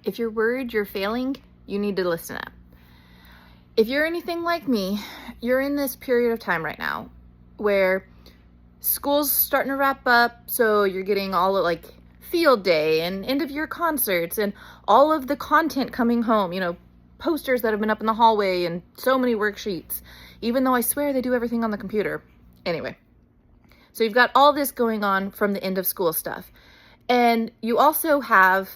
If you're worried you're failing, you need to listen up. If you're anything like me, you're in this period of time right now where school's starting to wrap up, so you're getting all of like field day and end of year concerts and all of the content coming home, posters that have been up in the hallway and so many worksheets, even though I swear they do everything on the computer. Anyway, so you've got all this going on from the end of school stuff. And you also have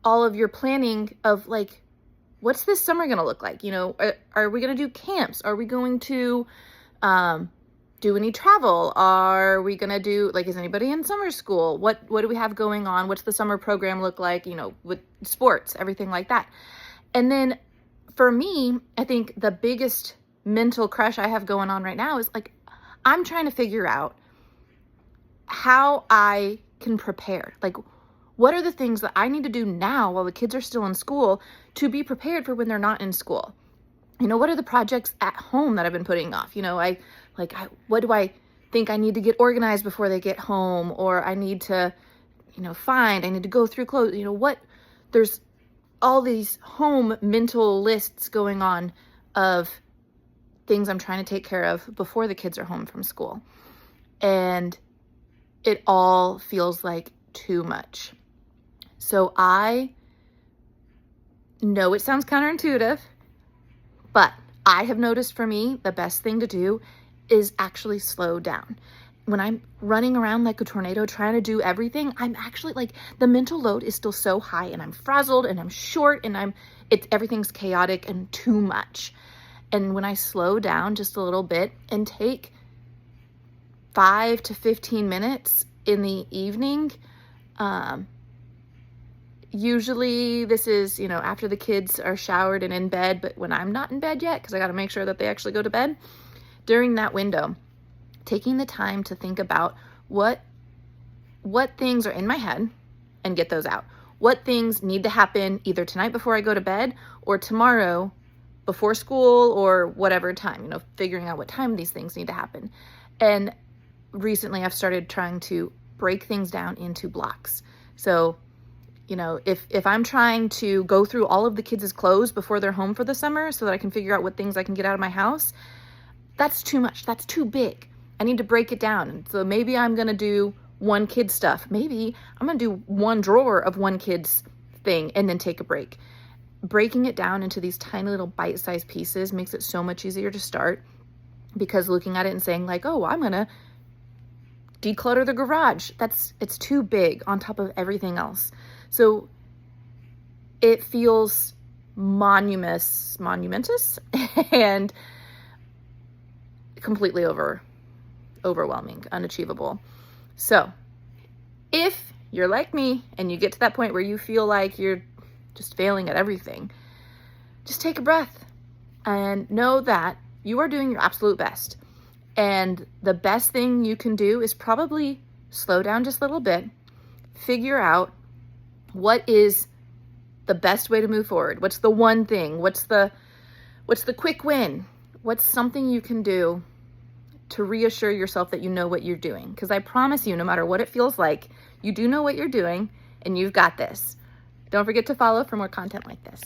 all of your planning of like, what's this summer going to look like? Are we going to do camps? Are we going to do any travel? Are we going to do, like, is anybody in summer school? What do we have going on? What's the summer program look like, with sports, everything like that. And then for me, I think the biggest mental crush I have going on right now is like, I'm trying to figure out how I can prepare. Like, what are the things that I need to do now while the kids are still in school to be prepared for when they're not in school? What are the projects at home that I've been putting off? What do I think I need to get organized before they get home? Or I need to, I need to go through clothes. There's all these home mental lists going on of things I'm trying to take care of before the kids are home from school. And it all feels like too much. So I know it sounds counterintuitive, but I have noticed for me, the best thing to do is actually slow down. When I'm running around like a tornado trying to do everything, I'm actually like, the mental load is still so high and I'm frazzled and I'm short and everything's chaotic and too much. And when I slow down just a little bit and take 5 to 15 minutes in the evening, usually this is, after the kids are showered and in bed, but when I'm not in bed yet, because I got to make sure that they actually go to bed, during that window, taking the time to think about what things are in my head and get those out. What things need to happen either tonight before I go to bed or tomorrow before school or whatever time, figuring out what time these things need to happen. And recently I've started trying to break things down into blocks. So, if I'm trying to go through all of the kids' clothes before they're home for the summer so that I can figure out what things I can get out of my house, that's too much. That's too big. I need to break it down. And so maybe I'm going to do one kid's stuff. Maybe I'm going to do one drawer of one kid's thing and then take a break. Breaking it down into these tiny little bite-sized pieces makes it so much easier to start, because looking at it and saying like, oh, I'm going to declutter the garage, it's too big on top of everything else. So it feels monumentous and completely overwhelming, unachievable. So if you're like me and you get to that point where you feel like you're just failing at everything, just take a breath and know that you are doing your absolute best. And the best thing you can do is probably slow down just a little bit, figure out what is the best way to move forward. What's the one thing? What's the quick win? What's something you can do to reassure yourself that you know what you're doing? Because I promise you, no matter what it feels like, you do know what you're doing and you've got this. Don't forget to follow for more content like this.